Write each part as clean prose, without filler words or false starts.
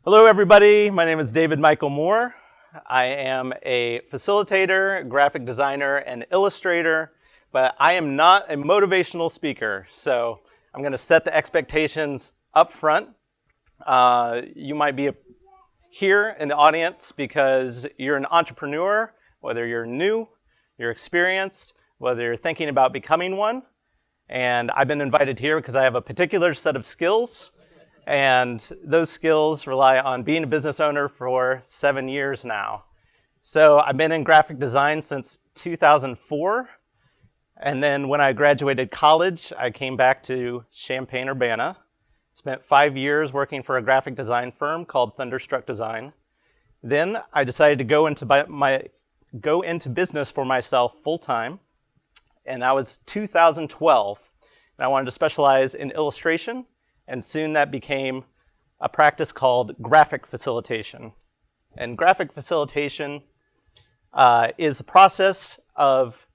Hello, everybody. My name is David Michael Moore. I am a facilitator, graphic designer, and illustrator, but I am not a motivational speaker. So I'm going to set the expectations up front. You might be here in the audience because you're an entrepreneur, whether you're new, you're experienced, whether you're thinking about becoming one. And I've been invited here because I have a particular set of skills. And those skills rely on being a business owner for 7 years now. So I've been in graphic design since 2004. And then when I graduated college, I came back to Champaign-Urbana. Spent 5 years working for a graphic design firm called Thunderstruck Design. Then I decided to go into business for myself full time. And that was 2012. And I wanted to specialize in illustration. And soon that became a practice called graphic facilitation. And graphic facilitation is a process of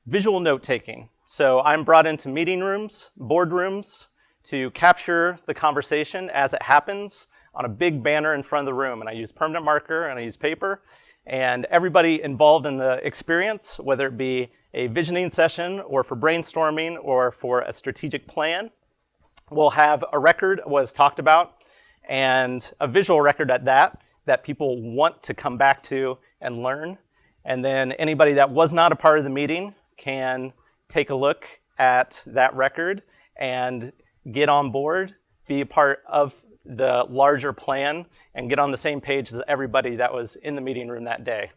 visual note-taking. So I'm brought into meeting rooms, boardrooms, to capture the conversation as it happens on a big banner in front of the room. And I use permanent marker and I use paper. And everybody involved in the experience, whether it be a visioning session or for brainstorming or for a strategic plan, we'll have a record was talked about and a visual record at that people want to come back to and learn. And then anybody that was not a part of the meeting can take a look at that record and get on board, be a part of the larger plan, and get on the same page as everybody that was in the meeting room that day.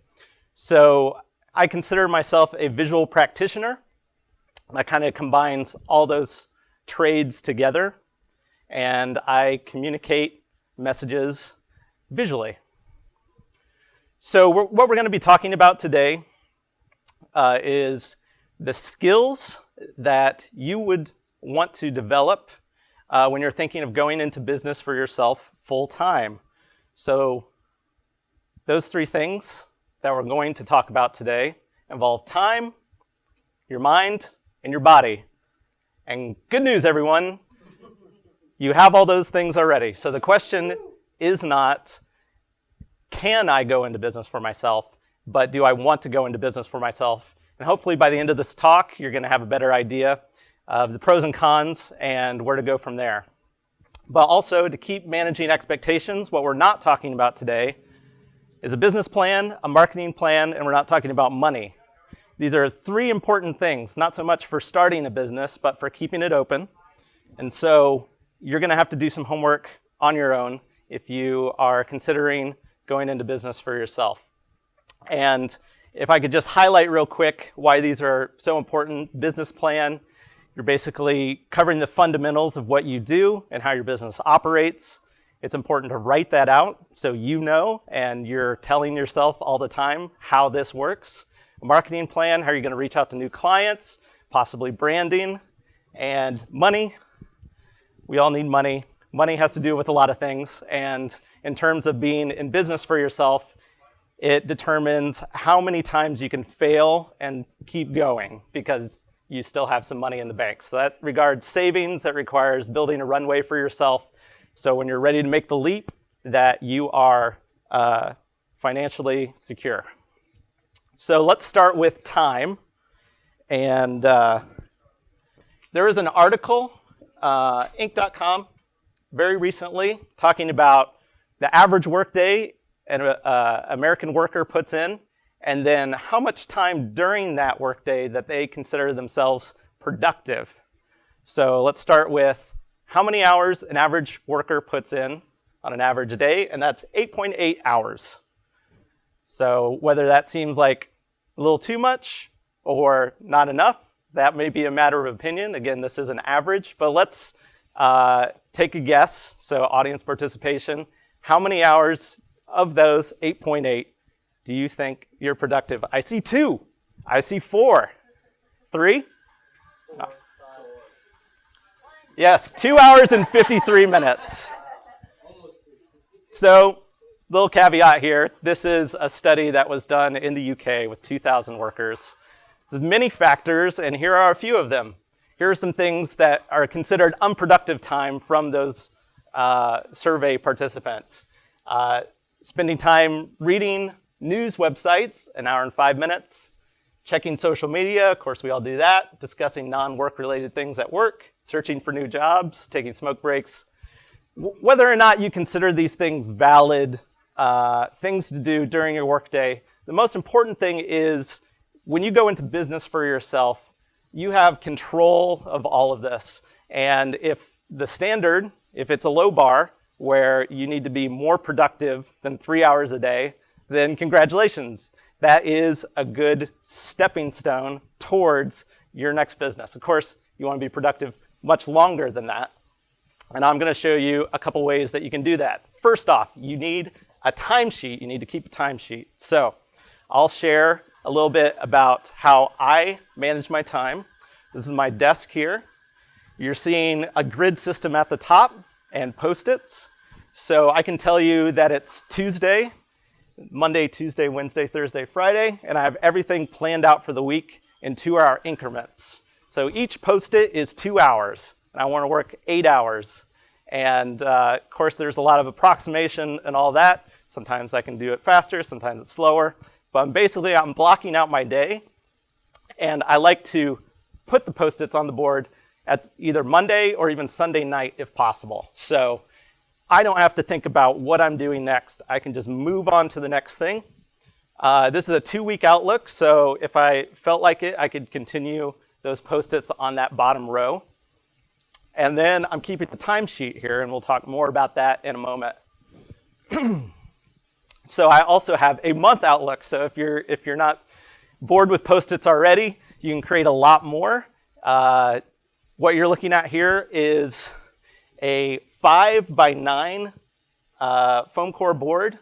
So I consider myself a visual practitioner. That kind of combines all those trades together, and I communicate messages visually. So what we're going to be talking about today is the skills that you would want to develop when you're thinking of going into business for yourself full time. So those three things that we're going to talk about today involve time, your mind, and your body. And good news, everyone, you have all those things already. So the question is not, can I go into business for myself, but do I want to go into business for myself? And hopefully by the end of this talk, you're going to have a better idea of the pros and cons and where to go from there. But also to keep managing expectations, what we're not talking about today is a business plan, a marketing plan, and we're not talking about money. These are three important things, not so much for starting a business, but for keeping it open. And so you're going to have to do some homework on your own if you are considering going into business for yourself. And if I could just highlight real quick why these are so important. Business plan, you're basically covering the fundamentals of what you do and how your business operates. It's important to write that out so you know and you're telling yourself all the time how this works. A marketing plan, how are you going to reach out to new clients, possibly branding, and money. We all need money. Money has to do with a lot of things. And in terms of being in business for yourself, it determines how many times you can fail and keep going because you still have some money in the bank. So that regards savings, that requires building a runway for yourself. So when you're ready to make the leap, that you are financially secure. So let's start with time. And there is an article, Inc.com, very recently, talking about the average workday an American worker puts in, and then how much time during that workday that they consider themselves productive. So let's start with how many hours an average worker puts in on an average day, and that's 8.8 hours. So whether that seems like a little too much or not enough, that may be a matter of opinion. Again, this is an average, but let's take a guess. So audience participation, how many hours of those 8.8 do you think you're productive? I see 2. I see 4. 3? Oh. Yes, 2 hours and 53 minutes. So, little caveat here. This is a study that was done in the UK with 2,000 workers. There's many factors, and here are a few of them. Here are some things that are considered unproductive time from those survey participants. Spending time reading news websites, an hour and 5 minutes. Checking social media, of course we all do that. Discussing non-work related things at work. Searching for new jobs, taking smoke breaks. Whether or not you consider these things valid things to do during your workday, the most important thing is when you go into business for yourself, you have control of all of this. And if the standard, if it's a low bar where you need to be more productive than 3 hours a day, then congratulations. That is a good stepping stone towards your next business. Of course, you want to be productive much longer than that. And I'm going to show you a couple ways that you can do that. First off, you need a timesheet. You need to keep a timesheet. So I'll share a little bit about how I manage my time. This is my desk here. You're seeing a grid system at the top and Post-its. So I can tell you that it's Tuesday, Monday, Tuesday, Wednesday, Thursday, Friday, and I have everything planned out for the week in 2-hour increments. So each Post-it is 2 hours, and I want to work 8 hours. And of course, there's a lot of approximation and all that. Sometimes I can do it faster, sometimes it's slower. But basically, I'm blocking out my day, and I like to put the Post-its on the board at either Monday or even Sunday night if possible. So I don't have to think about what I'm doing next. I can just move on to the next thing. This is a 2-week outlook, so if I felt like it, I could continue those Post-its on that bottom row. And then I'm keeping the timesheet here, and we'll talk more about that in a moment. So I also have a month outlook. So if you're not bored with Post-its already, you can create a lot more. What you're looking at here is a 5x9 foam core board,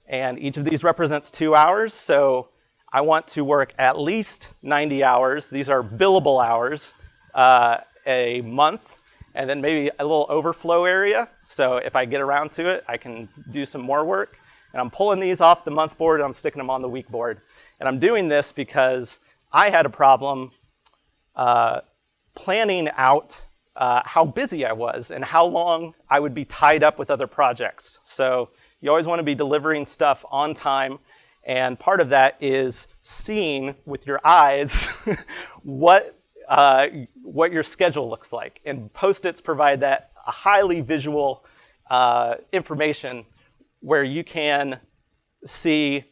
and each of these represents 2 hours. So I want to work at least 90 hours. These are billable hours a month, and then maybe a little overflow area. So if I get around to it, I can do some more work. And I'm pulling these off the month board, and I'm sticking them on the week board. And I'm doing this because I had a problem planning out how busy I was and how long I would be tied up with other projects. So you always want to be delivering stuff on time, and part of that is seeing with your eyes what your schedule looks like. And Post-its provide that a highly visual information where you can see,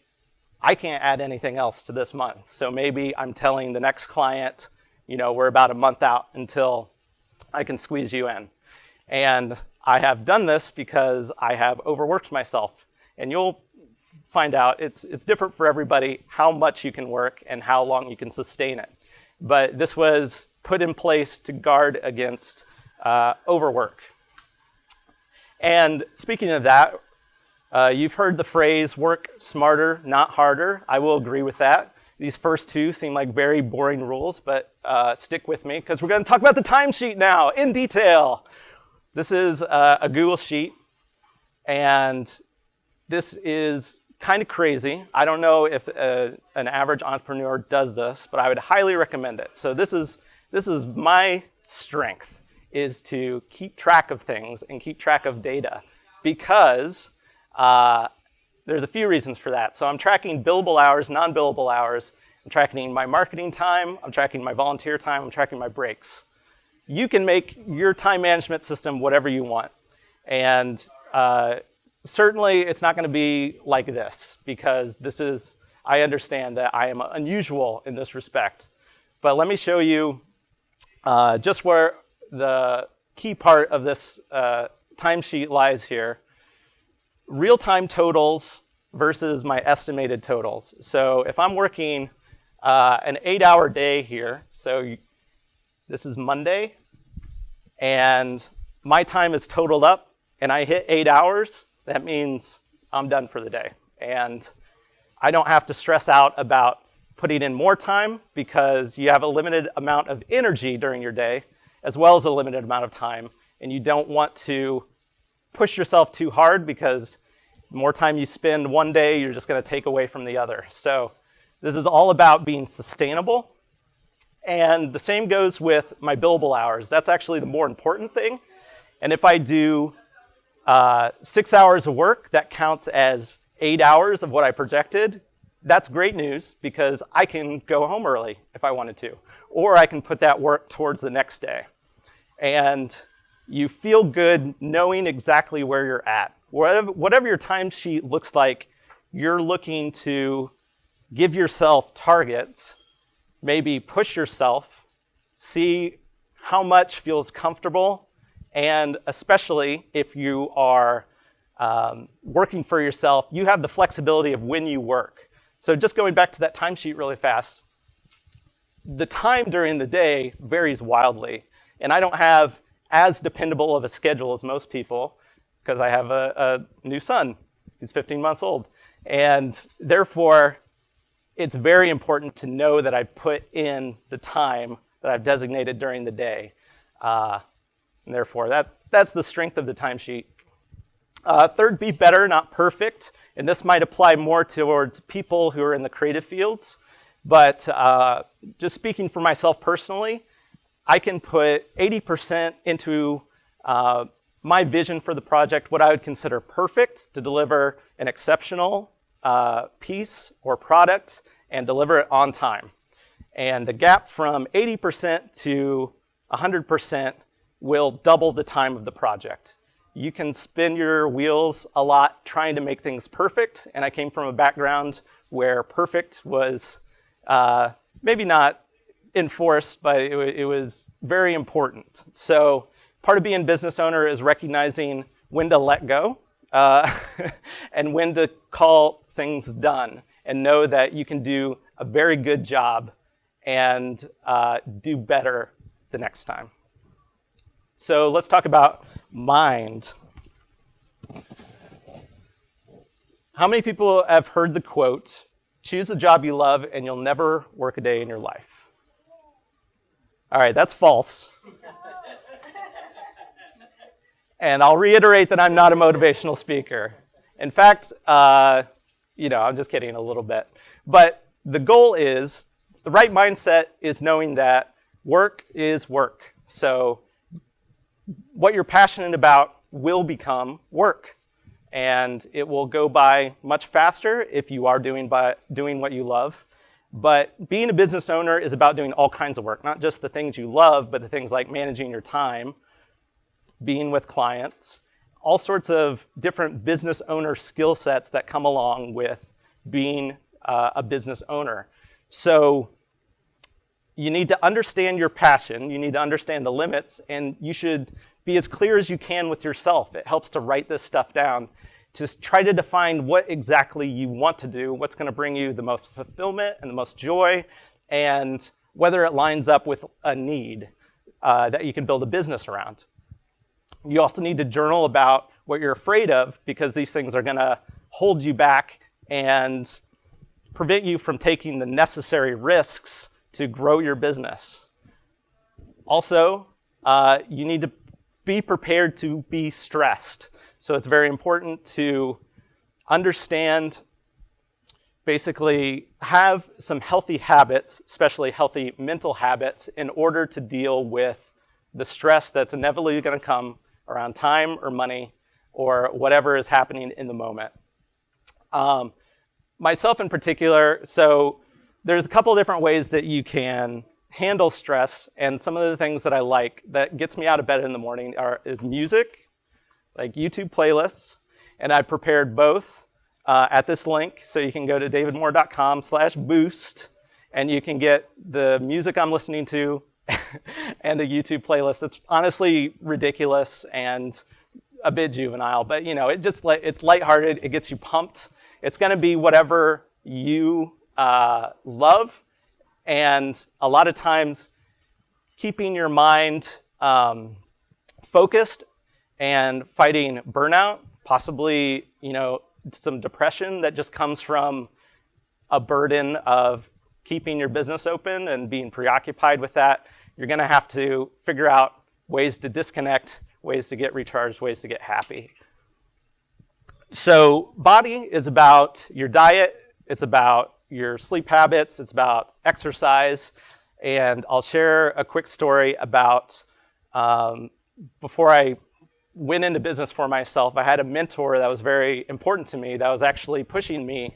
I can't add anything else to this month. So maybe I'm telling the next client, we're about a month out until I can squeeze you in. And I have done this because I have overworked myself. And you'll find out it's different for everybody how much you can work and how long you can sustain it. But this was put in place to guard against overwork. And speaking of that, you've heard the phrase, work smarter, not harder. I will agree with that. These first two seem like very boring rules, but stick with me because we're going to talk about the timesheet now in detail. This is a Google Sheet, and this is kind of crazy. I don't know if an average entrepreneur does this, but I would highly recommend it. So this is my strength, is to keep track of things and keep track of data, because there's a few reasons for that. So I'm tracking billable hours, non-billable hours. I'm tracking my marketing time. I'm tracking my volunteer time. I'm tracking my breaks. You can make your time management system whatever you want. And certainly it's not going to be like this, because I understand that I am unusual in this respect. But let me show you just where the key part of this timesheet lies here. Real-time totals versus my estimated totals. So if I'm working an 8-hour day here, so this is Monday, and my time is totaled up, and I hit 8 hours, that means I'm done for the day. And I don't have to stress out about putting in more time, because you have a limited amount of energy during your day, as well as a limited amount of time, and you don't want to push yourself too hard, because the more time you spend one day, you're just going to take away from the other. So this is all about being sustainable. And the same goes with my billable hours. That's actually the more important thing. And if I do 6 hours of work, that counts as 8 hours of what I projected. That's great news because I can go home early if I wanted to, or I can put that work towards the next day. And you feel good knowing exactly where you're at. Whatever your timesheet looks like, you're looking to give yourself targets, maybe push yourself, see how much feels comfortable, and especially if you are working for yourself, you have the flexibility of when you work. So just going back to that timesheet really fast, the time during the day varies wildly, and I don't have as dependable of a schedule as most people because I have a new son. He's 15 months old, and therefore, it's very important to know that I put in the time that I've designated during the day. And therefore, that's the strength of the timesheet. Third, be better, not perfect. And this might apply more towards people who are in the creative fields. But just speaking for myself personally, I can put 80% into my vision for the project, what I would consider perfect, to deliver an exceptional piece or product and deliver it on time. And the gap from 80% to 100% will double the time of the project. You can spin your wheels a lot trying to make things perfect, and I came from a background where perfect was maybe not enforced, but it was very important. So part of being a business owner is recognizing when to let go and when to call things done and know that you can do a very good job and do better the next time. So let's talk about mind. How many people have heard the quote, "Choose a job you love and you'll never work a day in your life"? All right, that's false. And I'll reiterate that I'm not a motivational speaker. In fact, I'm just kidding a little bit. But the goal is, the right mindset is knowing that work is work. So what you're passionate about will become work. And it will go by much faster if you are doing what you love. But being a business owner is about doing all kinds of work, not just the things you love, but the things like managing your time, being with clients, all sorts of different business owner skill sets that come along with being a business owner. So you need to understand your passion, you need to understand the limits, and you should be as clear as you can with yourself. It helps to write this stuff down. Just try to define what exactly you want to do, what's going to bring you the most fulfillment and the most joy, and whether it lines up with a need that you can build a business around. You also need to journal about what you're afraid of, because these things are going to hold you back and prevent you from taking the necessary risks to grow your business. Also, you need to be prepared to be stressed. So it's very important to understand, basically have some healthy habits, especially healthy mental habits, in order to deal with the stress that's inevitably going to come around time or money or whatever is happening in the moment. Myself in particular, so there's a couple of different ways that you can handle stress, and some of the things that I like that gets me out of bed in the morning is music, like YouTube playlists, and I prepared both at this link, so you can go to davidmoore.com/boost, and you can get the music I'm listening to and a YouTube playlist that's honestly ridiculous and a bit juvenile, but it's lighthearted, it gets you pumped. It's going to be whatever you love, and a lot of times keeping your mind focused and fighting burnout, possibly some depression that just comes from a burden of keeping your business open and being preoccupied with that. You're going to have to figure out ways to disconnect, ways to get recharged, ways to get happy. So body is about your diet, it's about your sleep habits, it's about exercise, and I'll share a quick story about before I went into business for myself, I had a mentor that was very important to me that was actually pushing me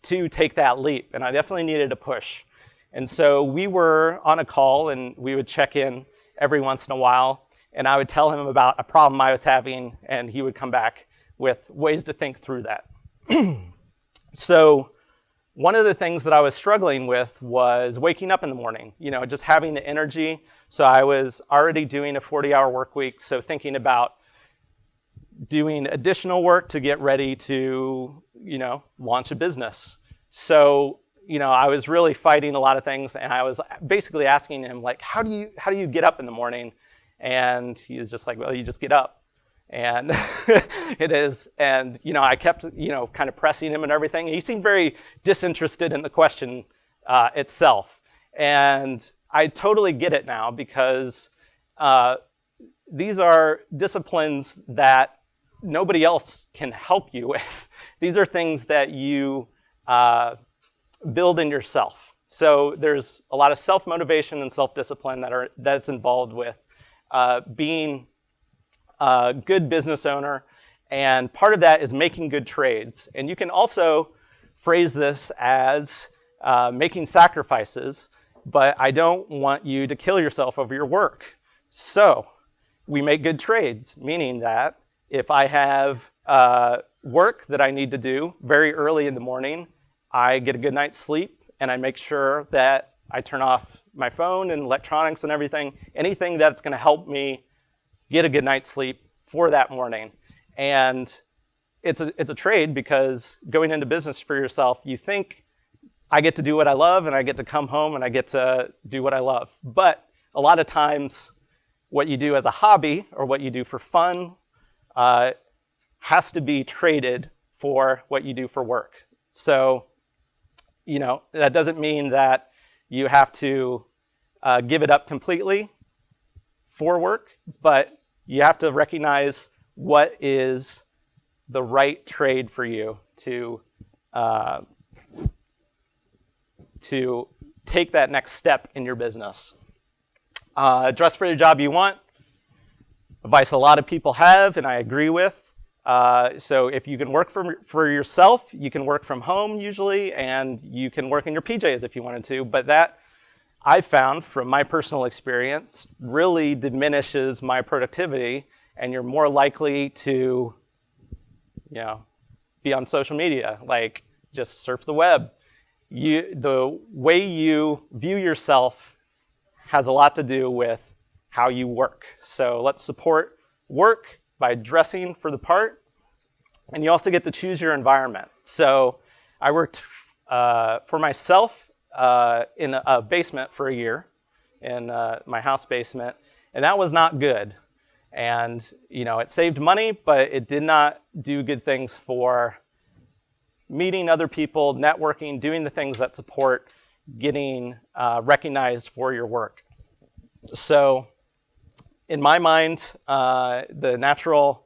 to take that leap, and I definitely needed a push. And so we were on a call, and we would check in every once in a while, and I would tell him about a problem I was having, and he would come back with ways to think through that. So one of the things that I was struggling with was waking up in the morning, just having the energy. So I was already doing a 40-hour work week, so thinking about doing additional work to get ready to, launch a business. So, I was really fighting a lot of things, and I was basically asking him, like, how do you get up in the morning? And he was just like, well, you just get up. And it is, and, I kept, kind of pressing him and everything. He seemed very disinterested in the question itself. And I totally get it now, because these are disciplines that nobody else can help you with. These are things that you build in yourself. So there's a lot of self-motivation and self-discipline that's involved with being a good business owner, and part of that is making good trades. And you can also phrase this as making sacrifices, but I don't want you to kill yourself over your work. So we make good trades, meaning that if I have work that I need to do very early in the morning, I get a good night's sleep, and I make sure that I turn off my phone and electronics and anything that's going to help me get a good night's sleep for that morning. And it's a trade, because going into business for yourself, you think, I get to do what I love, and I get to come home and I get to do what I love. But a lot of times, what you do as a hobby or what you do for fun has to be traded for what you do for work. So, that doesn't mean that you have to give it up completely for work, but you have to recognize what is the right trade for you to take that next step in your business. Dress for the job you want. Advice a lot of people have, and I agree with. So if you can work for yourself, you can work from home usually, and you can work in your PJs if you wanted to. But that, I found from my personal experience, really diminishes my productivity, and you're more likely to, be on social media, like just surf the web. The way you view yourself has a lot to do with how you work. So let's support work by dressing for the part, and you also get to choose your environment. So I worked for myself in a basement for a year, in my house basement, and that was not good. And it saved money, but it did not do good things for meeting other people, networking, doing the things that support getting recognized for your work. So in my mind, the natural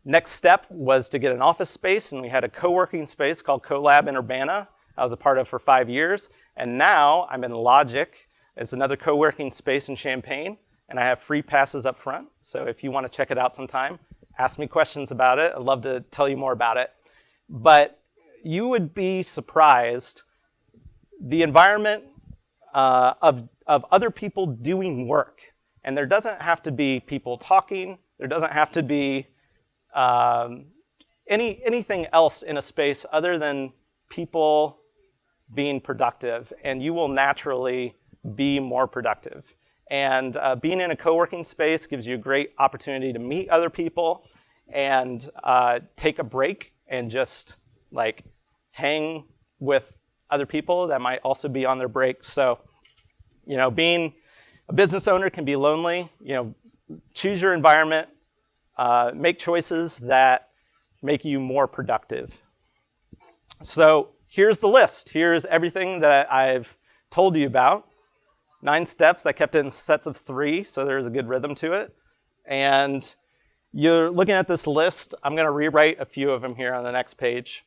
next step was to get an office space, and we had a co-working space called Champaign-Urbana I was a part of for 5 years. And now I'm in Logic. It's another co-working space in Champaign, and I have free passes up front. So if you want to check it out sometime, ask me questions about it. I'd love to tell you more about it. But you would be surprised the environment of other people doing work. And there doesn't have to be people talking. There doesn't have to be anything else in a space other than people being productive. And you will naturally be more productive. And being in a co-working space gives you a great opportunity to meet other people and take a break and just like hang with other people that might also be on their break. So, being a business owner can be lonely. Choose your environment, make choices that make you more productive. So here's the list. Here's everything that I've told you about. 9 steps. I kept it in sets of 3, so there's a good rhythm to it. And you're looking at this list. I'm going to rewrite a few of them here on the next page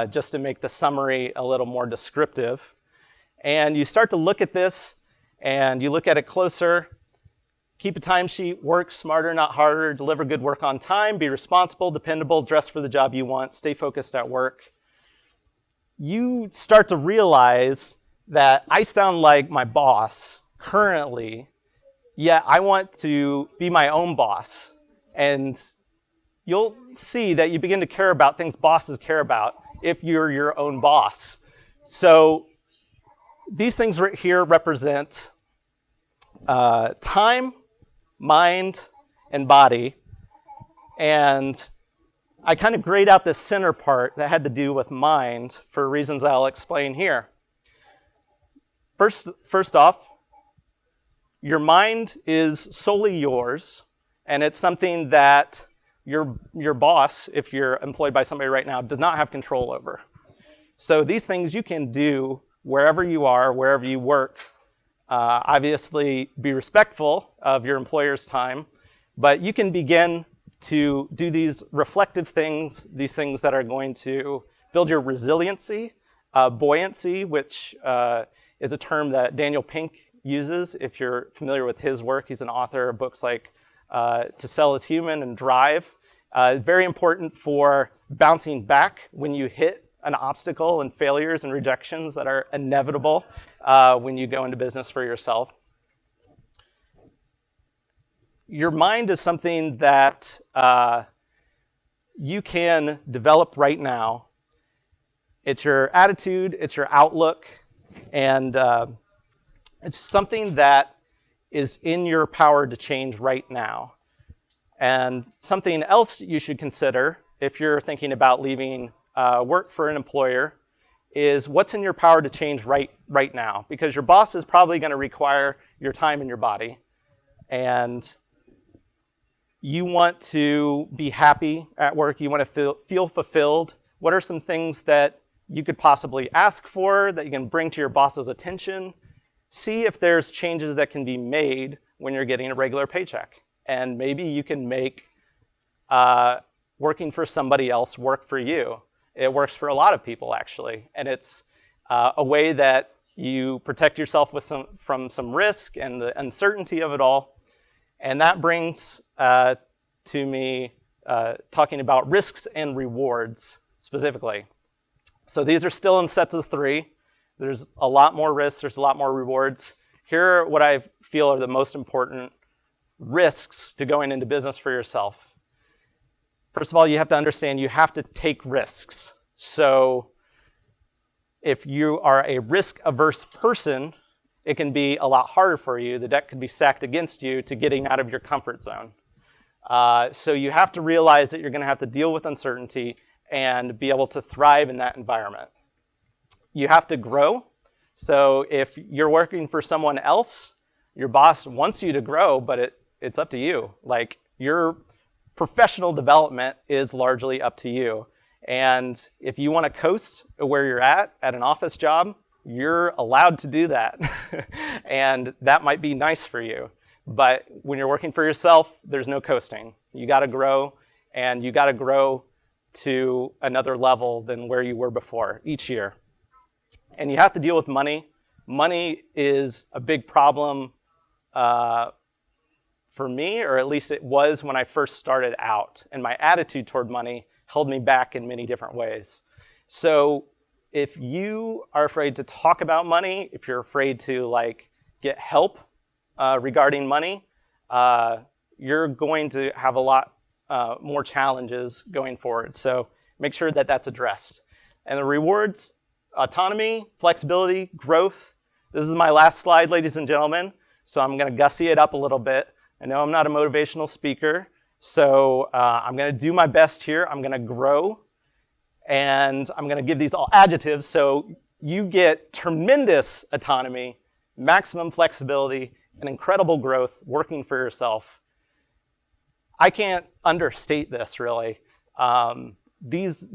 just to make the summary a little more descriptive. And you start to look at this, and you look at it closer, keep a timesheet, work smarter, not harder, deliver good work on time, be responsible, dependable, dress for the job you want, stay focused at work. You start to realize that I sound like my boss currently, yet I want to be my own boss. And you'll see that you begin to care about things bosses care about if you're your own boss. So these things right here represent time, mind, and body. And I kind of grayed out this center part that had to do with mind for reasons I'll explain here. First off, your mind is solely yours, and it's something that your boss, if you're employed by somebody right now, does not have control over. So these things you can do wherever you are, wherever you work. Obviously, be respectful of your employer's time, but you can begin to do these reflective things, these things that are going to build your resiliency, buoyancy, which is a term that Daniel Pink uses. If you're familiar with his work, he's an author of books like To Sell is Human and Drive. Very important for bouncing back when you hit an obstacle and failures and rejections that are inevitable when you go into business for yourself. Your mind is something that you can develop right now. It's your attitude, it's your outlook, and it's something that is in your power to change right now. And something else you should consider if you're thinking about leaving work for an employer is what's in your power to change right now, because your boss is probably going to require your time and your body. And you want to be happy at work, you want to feel fulfilled. What are some things that you could possibly ask for that you can bring to your boss's attention? See if there's changes that can be made when you're getting a regular paycheck. And maybe you can make working for somebody else work for you. It works for a lot of people, actually. And it's a way that you protect yourself from some risk and the uncertainty of it all. And that brings to me talking about risks and rewards specifically. So these are still in sets of 3. There's a lot more risks, there's a lot more rewards. Here are what I feel are the most important risks to going into business for yourself. First of all, you have to understand you have to take risks. So if you are a risk-averse person, it can be a lot harder for you. The deck could be stacked against you to getting out of your comfort zone. So you have to realize that you're going to have to deal with uncertainty and be able to thrive in that environment. You have to grow. So if you're working for someone else, your boss wants you to grow, but it's up to you. Like, your professional development is largely up to you. And if you want to coast where you're at an office job, you're allowed to do that. And that might be nice for you. But when you're working for yourself, there's no coasting. You got to grow, and you got to grow to another level than where you were before each year. And you have to deal with money. Money is a big problem for me, or at least it was when I first started out. And my attitude toward money held me back in many different ways. So if you are afraid to talk about money, if you're afraid to get help regarding money, you're going to have a lot more challenges going forward. So make sure that that's addressed. And the rewards: autonomy, flexibility, growth. This is my last slide, ladies and gentlemen, so I'm going to gussy it up a little bit. I know I'm not a motivational speaker, so I'm going to do my best here. I'm going to grow, and I'm going to give these all adjectives, so you get tremendous autonomy, maximum flexibility, and incredible growth working for yourself. I can't understate this, really. These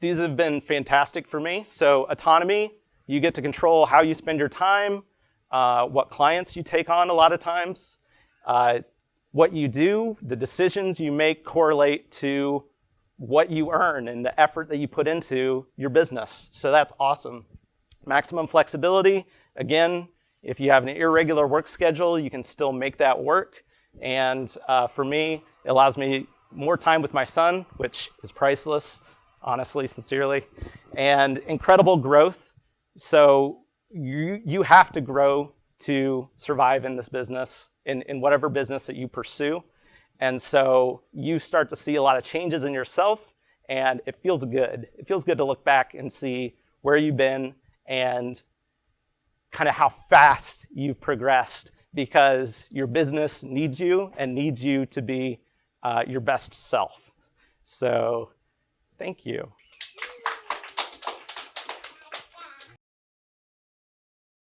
have been fantastic for me. So autonomy, you get to control how you spend your time, what clients you take on a lot of times. What you do, the decisions you make correlate to what you earn and the effort that you put into your business. So that's awesome. Maximum flexibility. Again, if you have an irregular work schedule, you can still make that work. And for me, it allows me more time with my son, which is priceless, honestly, sincerely, and incredible growth. So you have to grow to survive in this business, in whatever business that you pursue. And so you start to see a lot of changes in yourself, and it feels good. It feels good to look back and see where you've been and kind of how fast you've progressed, because your business needs you and needs you to be your best self. So thank you.